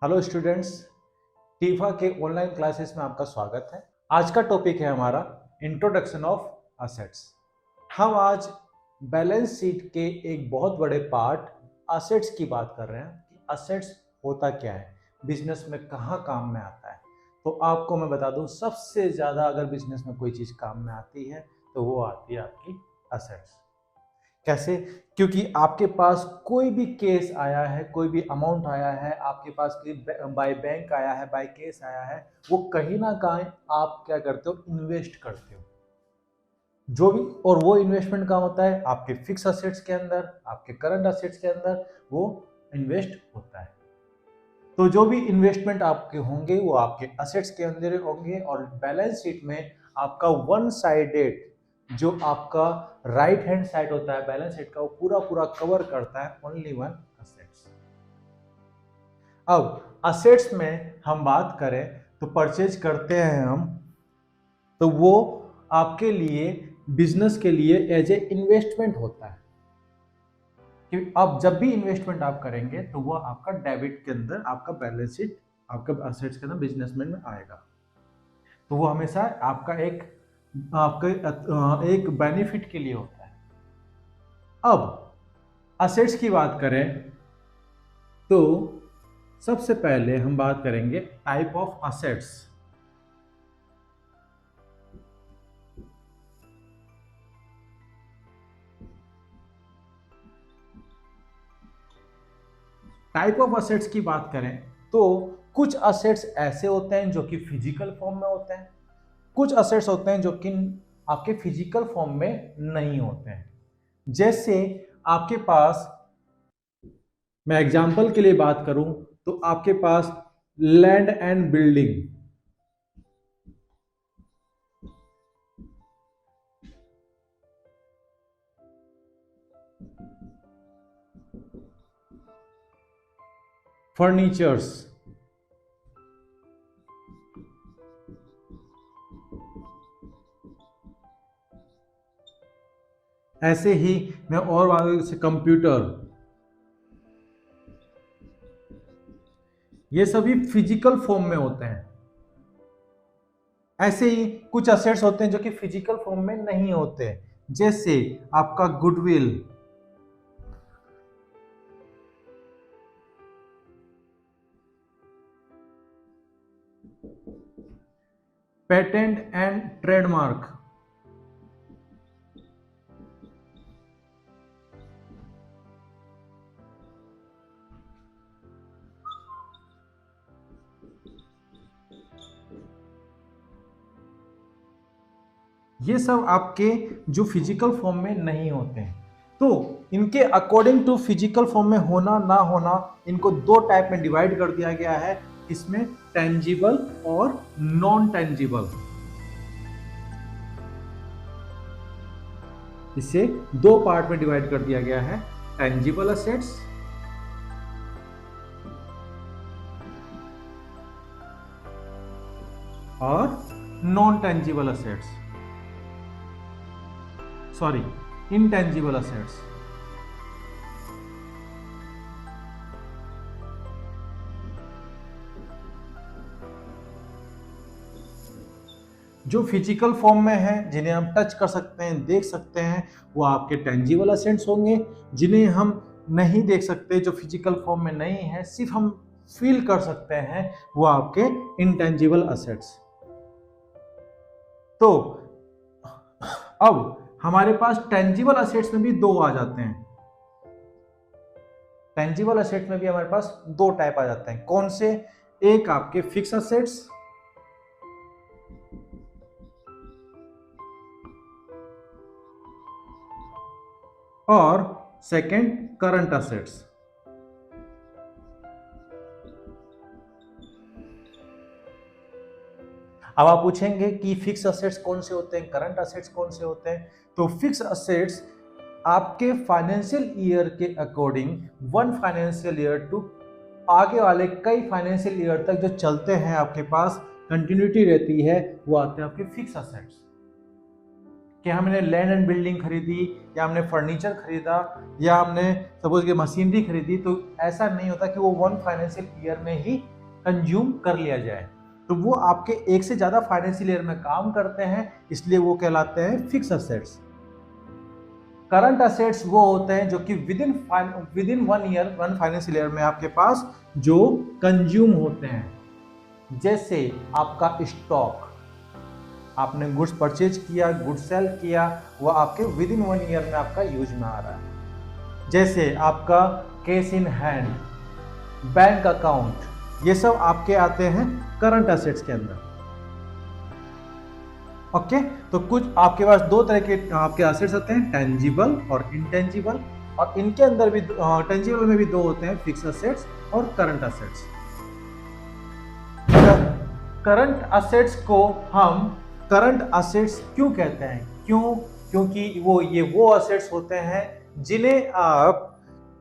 Hello students, TIFFA के online classes में आपका स्वागत है। आज का टॉपिक है हमारा इंट्रोडक्शन ऑफ असेट्स। हम आज बैलेंस शीट के एक बहुत बड़े पार्ट असेट्स की बात कर रहे हैं कि असेट्स होता क्या है, बिजनेस में कहाँ काम में आता है। तो आपको मैं बता दूं, सबसे ज़्यादा अगर बिजनेस में कोई चीज़ काम में आती है तो वो आती है आपकी असेट्स। कैसे? क्योंकि आपके पास कोई भी केस आया है, कोई भी अमाउंट आया है, आपके पास बाय बैंक आया है, बाय केस आया है, वो कहीं ना कहीं आप क्या करते हो, इन्वेस्ट करते हो जो भी। और वो इन्वेस्टमेंट कहाँ होता है? आपके फिक्स असेट्स के अंदर, आपके करंट असेट्स के अंदर वो इन्वेस्ट होता है। तो जो भी इन्वेस्टमेंट आपके होंगे वो आपके असेट्स के अंदर होंगे। और बैलेंस शीट में आपका वन साइडेड, जो आपका राइट हैंड साइड होता है बैलेंस शीट का, वो पूरा पूरा कवर करता है ओनली वन असेट्स। अब असेट्स में हम बात करें तो परचेज करते हैं हम, तो वो आपके लिए, बिजनेस के लिए एज ए इन्वेस्टमेंट होता है। कि अब जब भी इन्वेस्टमेंट आप करेंगे तो वो आपका डेबिट के अंदर, आपका बैलेंस शीट, आपका असेट्स के अंदर, बिजनेसमैन में आएगा। तो वो हमेशा आपके एक बेनिफिट के लिए होता है। अब असेट्स की बात करें तो सबसे पहले हम बात करेंगे type of assets. Type of assets की बात करें तो कुछ असेट्स ऐसे होते हैं जो कि फिजिकल फॉर्म में होते हैं, कुछ असेट्स होते हैं जो कि आपके फिजिकल फॉर्म में नहीं होते हैं। जैसे आपके पास, मैं एग्जांपल के लिए बात करूं तो आपके पास लैंड एंड बिल्डिंग, फर्नीचर्स, ऐसे ही मैं और बात करूं, जैसे कंप्यूटर, ये सभी फिजिकल फॉर्म में होते हैं। ऐसे ही कुछ असेट्स होते हैं जो कि फिजिकल फॉर्म में नहीं होते, जैसे आपका गुडविल, पेटेंट एंड ट्रेडमार्क, ये सब आपके जो फिजिकल फॉर्म में नहीं होते हैं। तो इनके अकॉर्डिंग टू फिजिकल फॉर्म में होना ना होना, इनको दो टाइप में डिवाइड कर दिया गया है। इसमें टेंजिबल और नॉन टेंजिबल, इसे दो पार्ट में डिवाइड कर दिया गया है, टेंजिबल असेट्स और non tangible assets, sorry, intangible assets. जो फिजिकल फॉर्म में है, जिन्हें हम टच कर सकते हैं, देख सकते हैं, वो आपके टेंजिबल असेट्स होंगे। जिन्हें हम नहीं देख सकते, जो फिजिकल फॉर्म में नहीं है, सिर्फ हम फील कर सकते हैं, वो आपके इनटेंजिबल असेट्स। तो अब हमारे पास टेंजिबल असेट्स में भी दो आ जाते हैं। टेंजिबल असेट्स में भी हमारे पास दो टाइप आ जाते हैं। कौन से? एक आपके फिक्स असेट्स और सेकंड करंट असेट्स। अब आप पूछेंगे कि फिक्स असेट्स कौन से होते हैं, करंट असेट्स कौन से होते हैं? तो फिक्स असेट्स आपके फाइनेंशियल ईयर के according, one financial year to आगे वाले कई फाइनेंशियल ईयर तक जो चलते हैं, आपके पास कंटिन्यूटी रहती है, वो आते हैं आपके फिक्स असेट्स। कि हमने लैंड एंड बिल्डिंग खरीदी या हमने फर्नीचर खरीदा या हमने सपोज कि मशीनरी खरीदी, तो ऐसा नहीं होता कि वो 1 फाइनेंशियल ईयर में ही कंज्यूम कर लिया जाए। तो वो आपके एक से ज्यादा फाइनेंशियल ईयर में काम करते हैं, इसलिए वो कहलाते हैं फिक्स असेट्स। करंट असेट्स वो होते हैं जो कि विद इन 1 फाइनेंशियल ईयर में आपके पास जो कंज्यूम होते हैं। जैसे आपका स्टॉक, आपने गुड्स परचेज किया, गुड्स सेल किया, वो आपके विद इन 1 ईयर में आपका यूज में आ रहा है। जैसे आपका cash in hand, bank account, ये सब आपके आते हैं करंट असेट्स के अंदर। ओके, तो कुछ आपके पास दो तरह के आपके असेट्स होते हैं, टेंजिबल और इनटेंजिबल, और इनके अंदर भी टेंजिबल में भी दो होते हैं, फिक्स असेट्स और करंट असेट्स। करंट असेट्स को हम करंट असेट्स क्यों कहते हैं? क्योंकि वो असेट्स होते हैं जिन्हें आप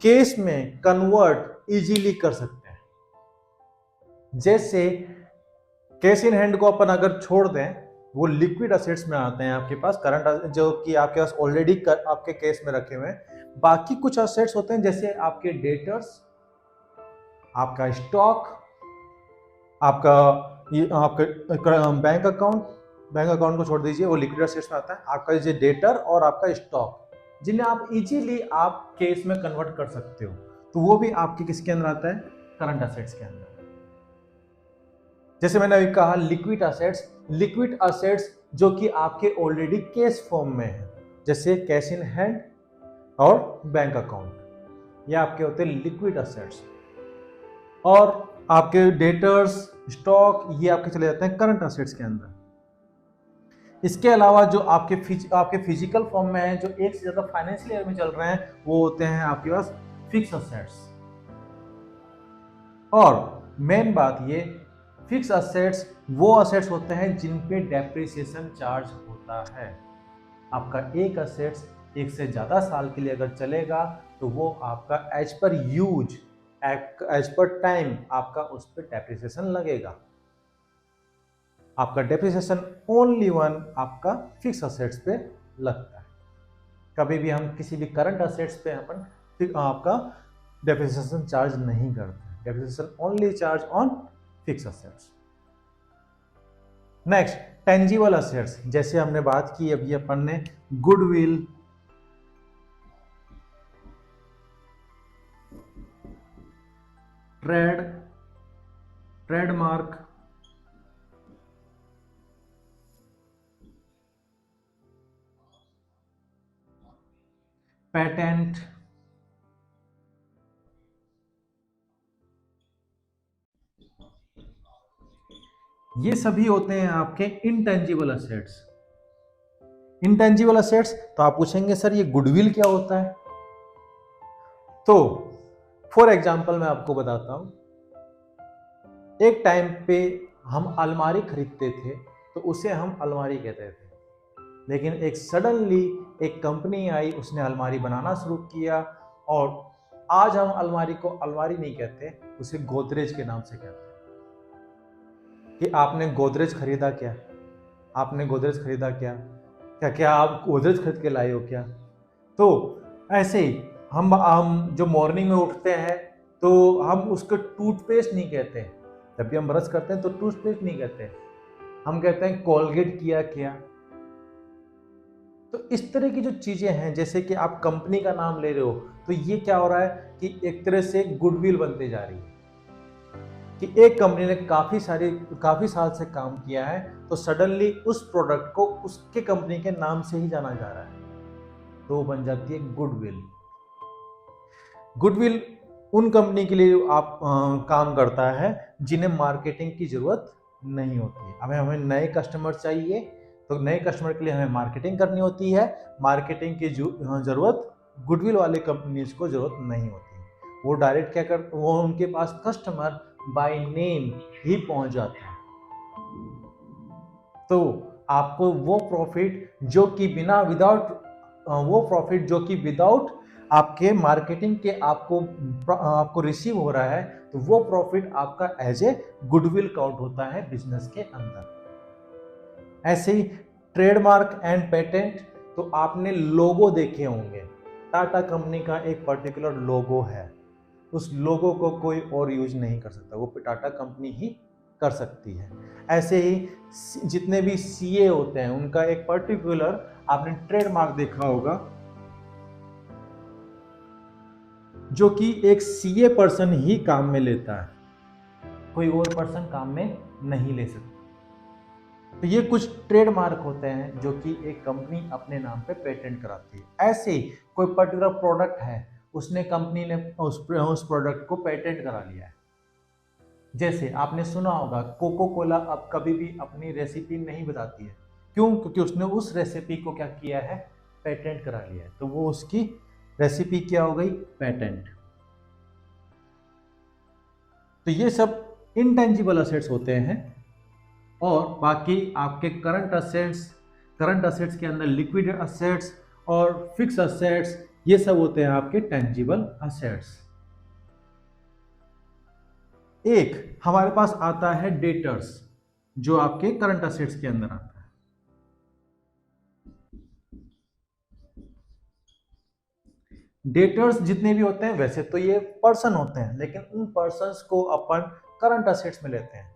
कैश में कन्वर्ट इजीली कर सकते हैं। जैसे कैश इन हैंड को अपन अगर छोड़ दें, वो लिक्विड असेट्स में आते हैं आपके पास, करंट जो कि आपके पास ऑलरेडी आपके कैश में रखे हुए हैं। बाकी कुछ असेट्स होते हैं जैसे आपके डेटर्स, आपका स्टॉक, आपका बैंक अकाउंट को छोड़ दीजिए, वो लिक्विड असेट्स में आता है। आपका जो डेटर और आपका स्टॉक, जिन्हें आप इजीली आप कैश में कन्वर्ट कर सकते हो, तो वो भी आपके किसके अंदर आता है? करंट असेट्स के अंदर। जैसे मैंने अभी कहा लिक्विड असेट्स जो कि आपके ऑलरेडी कैश फॉर्म में है, जैसे कैश इन हैंड और बैंक अकाउंट, ये आपके होते हैं लिक्विड असेट्स। और आपके डेटर्स, स्टॉक, ये आपके चले जाते हैं करंट असेट्स के अंदर। इसके अलावा जो आपके फिजिकल फॉर्म में है, जो एक से ज्यादा फाइनेंशियल ईयर में चल रहे हैं, वो होते हैं आपके पास फिक्स असेट्स। और मेन बात ये, फिक्स असेट्स वो असेट्स होते हैं जिन पे डेप्रिसिएशन चार्ज होता है। आपका एक असेट्स एक से ज्यादा साल के लिए अगर चलेगा, तो वो आपका as per use, as per time आपका उस पर डेप्रिसिएशन लगेगा। आपका डेप्रिसिएशन ओनली आपका फिक्स असेट्स पे लगता है। कभी भी हम किसी भी करंट असेट्स पे अपन आपका डेप्रिसिएशन चार्ज नहीं करते। Depreciation only charge on fix assets. Next, tangible assets, जैसे हमने बात की अभी अपन ने गुडविल, ट्रेडमार्क, पेटेंट, ये सभी होते हैं आपके इंटेंजिबल असेट्स। इंटेंजिबल असेट्स, तो आप पूछेंगे सर ये गुडविल क्या होता है? तो फॉर एग्जांपल मैं आपको बताता हूं, एक टाइम पे हम अलमारी खरीदते थे तो उसे हम अलमारी कहते थे, लेकिन एक सडनली एक कंपनी आई, उसने अलमारी बनाना शुरू किया, और आज हम अलमारी को अलमारी नहीं कहते, उसे गोदरेज के नाम से कहते हैं। कि आपने गोदरेज खरीदा क्या? आपने गोदरेज खरीदा क्या? क्या आप गोदरेज खरीद के लाए हो क्या? तो ऐसे ही हम जो मॉर्निंग में उठते हैं तो हम उसको टूथपेस्ट नहीं कहते। जब भी हम ब्रश करते हैं तो टूथपेस्ट नहीं कहते, हम कहते हैं कोलगेट किया क्या। तो इस तरह की जो चीजें हैं, जैसे कि आप कंपनी का नाम ले रहे हो, तो ये क्या हो रहा है कि एक तरह से गुडविल बनते जा रही है कि एक कंपनी ने काफी साल से काम किया है, तो सडनली उस प्रोडक्ट को उसके कंपनी के नाम से ही जाना जा रहा है, तो वो बन जाती है गुडविल। गुडविल उन कंपनी के लिए आप काम करता है जिन्हें मार्केटिंग की जरूरत नहीं होती है। हमें नए कस्टमर चाहिए, तो नए कस्टमर के लिए हमें मार्केटिंग करनी होती है। मार्केटिंग की जरूरत गुडविल वाले कंपनीज को जरूरत नहीं होती। वो डायरेक्ट क्या कर, वो उनके पास कस्टमर बाय नेम ही पहुंच जाता है। तो आपको वो प्रॉफिट जो कि विदाउट आपके मार्केटिंग के आपको रिसीव हो रहा है, तो वो प्रॉफिट आपका एज ए गुडविल काउंट होता है बिजनेस के अंदर। ऐसे ही ट्रेडमार्क एंड पेटेंट, तो आपने लोगो देखे होंगे। टाटा कंपनी का एक पर्टिकुलर लोगो है, उस लोगो को कोई और यूज नहीं कर सकता, वो टाटा कंपनी ही कर सकती है। ऐसे ही जितने भी सीए होते हैं उनका एक पर्टिकुलर आपने ट्रेडमार्क देखा होगा, जो कि एक सीए पर्सन ही काम में लेता है, कोई और पर्सन काम में नहीं ले सकता। तो ये कुछ ट्रेडमार्क होते हैं जो कि एक कंपनी अपने नाम पे पेटेंट कराती है। ऐसे ही कोई पर्टिकुलर प्रोडक्ट है, उसने कंपनी ने उस प्रोडक्ट को पेटेंट करा लिया है। जैसे आपने सुना होगा कोको कोला अब कभी भी अपनी रेसिपी नहीं बताती है, क्यों? क्योंकि उसने उस रेसिपी को क्या किया है, पेटेंट करा लिया है। तो वो उसकी रेसिपी क्या हो गई, पेटेंट। तो ये सब इंटेंजिबल असेट्स होते हैं। और बाकी आपके करंट असेट्स के अंदर लिक्विड असेट्स और फिक्स असेट्स, ये सब होते हैं आपके टेंजिबल असेट्स। एक हमारे पास आता है डेटर्स, जो आपके करंट असेट्स के अंदर आता है। डेटर्स जितने भी होते हैं वैसे तो ये पर्सन होते हैं, लेकिन उन पर्सन्स को अपन करंट असेट्स में लेते हैं।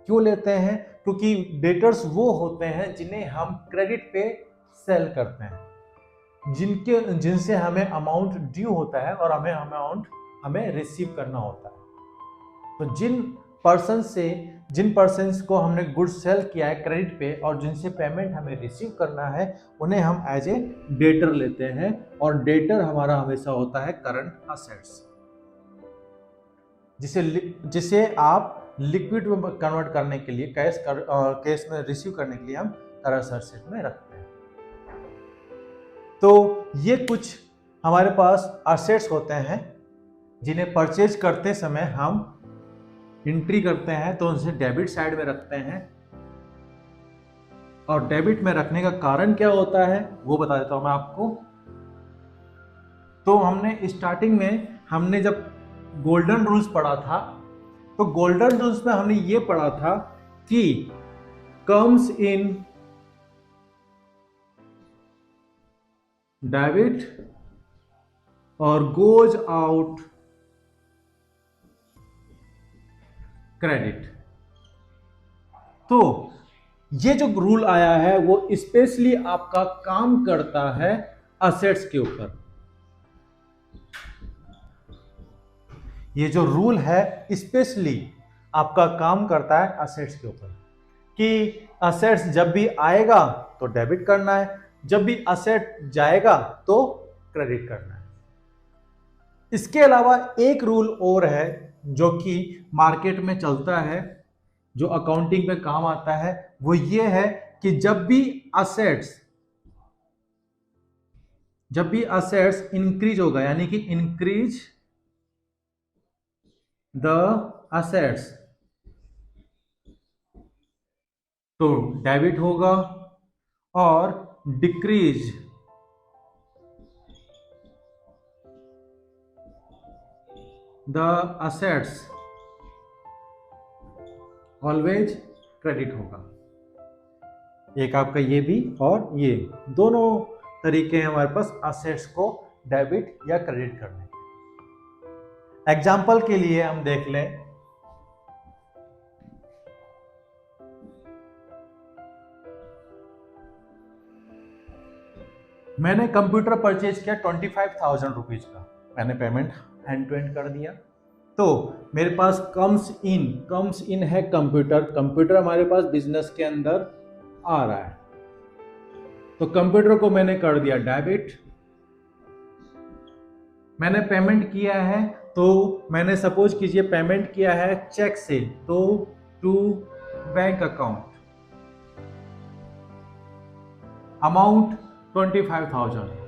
क्यों लेते हैं? क्योंकि डेटर्स वो होते हैं जिन्हें हम क्रेडिट पे सेल करते हैं, जिनसे हमें अमाउंट ड्यू होता है और हमें रिसीव करना होता है। तो जिन पर्सन्स को हमने गुड्स सेल किया है क्रेडिट पे और जिनसे पेमेंट हमें रिसीव करना है, उन्हें हम एज ए डेटर लेते हैं। और डेटर हमारा हमेशा होता है करंट असेट्स, जिसे आप लिक्विड में कन्वर्ट करने के लिए, कैश में रिसीव करने के लिए हम करंट असेट में रखते हैं। तो ये कुछ हमारे पास असेट्स होते हैं जिन्हें परचेज करते समय हम एंट्री करते हैं, तो उनसे डेबिट साइड में रखते हैं। और डेबिट में रखने का कारण क्या होता है वो बता देता हूं मैं आपको। तो हमने स्टार्टिंग में हमने जब गोल्डन रूल्स पढ़ा था, तो गोल्डन रूल्स में हमने ये पढ़ा था कि कम्स इन डेबिट और गोज आउट क्रेडिट। तो ये जो रूल आया है वो स्पेशली आपका काम करता है असेट्स के ऊपर। ये जो रूल है स्पेशली आपका काम करता है असेट्स के ऊपर, कि असेट्स जब भी आएगा तो डेबिट करना है, जब भी असेट जाएगा तो क्रेडिट करना है। इसके अलावा एक रूल और है जो कि मार्केट में चलता है, जो अकाउंटिंग में काम आता है, वो ये है कि जब भी असेट्स इंक्रीज होगा, यानी कि इंक्रीज द असेट्स, तो डेबिट होगा, और decrease the assets always credit होगा। एक आपका ये भी और ये दोनों तरीके हैं हमारे पास असेट्स को डेबिट या क्रेडिट करने के। एग्जाम्पल के लिए हम देख लें, मैंने कंप्यूटर परचेज किया 25,000 रुपीज का, मैंने पेमेंट हैंड टू हैंड कर दिया। तो मेरे पास कम्स इन है कंप्यूटर हमारे पास बिजनेस के अंदर आ रहा है, तो कंप्यूटर को मैंने कर दिया डेबिट। मैंने पेमेंट किया है, तो मैंने सपोज कीजिए पेमेंट किया है चेक से, तो to bank account, amount 25,000।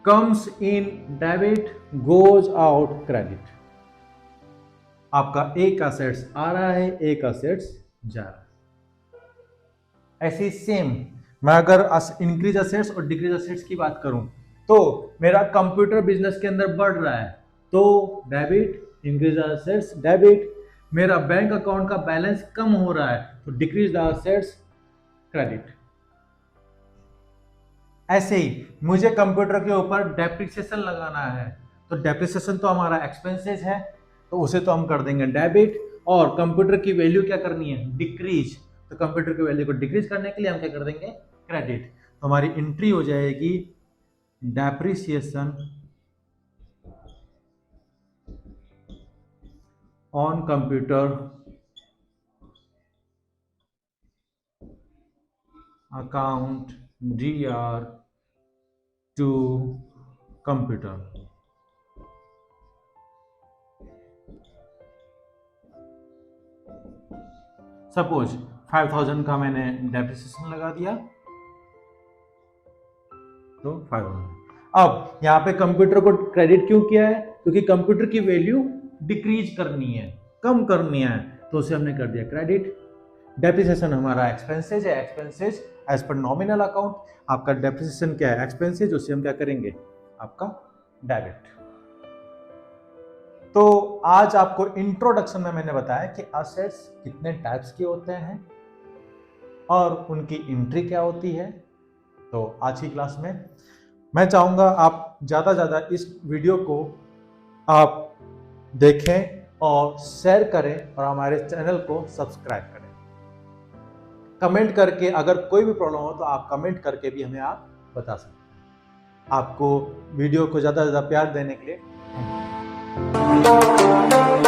Comes in debit, goes out credit. आपका एक असेट्स आ रहा है, एक असेट्स जा रहा है। ऐसे सेम मैं अगर इंक्रीज असेट्स और डिक्रीज असेट्स की बात करूं, तो मेरा कंप्यूटर बिजनेस के अंदर बढ़ रहा है, तो डेबिट, इंक्रीज असेट्स डेबिट, मेरा बैंक अकाउंट का बैलेंस कम हो रहा है, तो डिक्रीज द असेट्स, क्रेडिट। ऐसे ही मुझे कंप्यूटर के ऊपर डेप्रिसिएशन लगाना है, तो डेप्रिसिएशन तो हमारा एक्सपेंसेस है, तो उसे तो हम कर देंगे डेबिट। और कंप्यूटर की वैल्यू क्या करनी है, डिक्रीज, तो कंप्यूटर की वैल्यू को डिक्रीज करने के लिए हम क्या कर देंगे, क्रेडिट। तो हमारी एंट्री हो जाएगी depreciation on computer account DR to computer. Suppose 5000 का मैंने डेप्रिसिएशन लगा दिया, तो 5000। अब यहाँ पे कंप्यूटर को क्रेडिट क्यों किया है, क्योंकि कंप्यूटर की वैल्यू डिक्रीज करनी है, कम करनी है, तो उसे हमने कर दिया क्रेडिट। डेप्रिसिएशन हमारा एक्सपेंसेज है, expenses as per nominal account. आपका डेप्रिसिएशन क्या है, एक्सपेंसेज, उसे हम क्या करेंगे, आपका डेबिट। तो आज आपको इंट्रोडक्शन में मैंने बताया कि असेट्स कितने टाइप्स के होते हैं और उनकी एंट्री क्या होती है। तो आज की क्लास में मैं चाहूंगा आप ज़्यादा ज़्यादा इस वीडियो को आप देखें और शेयर करें और हमारे चैनल को सब्सक्राइब करें। कमेंट करके अगर कोई भी प्रॉब्लम हो तो आप कमेंट करके भी हमें आप बता सकते हैं। आपको वीडियो को ज़्यादा से ज़्यादा प्यार देने के लिए थैंक यू।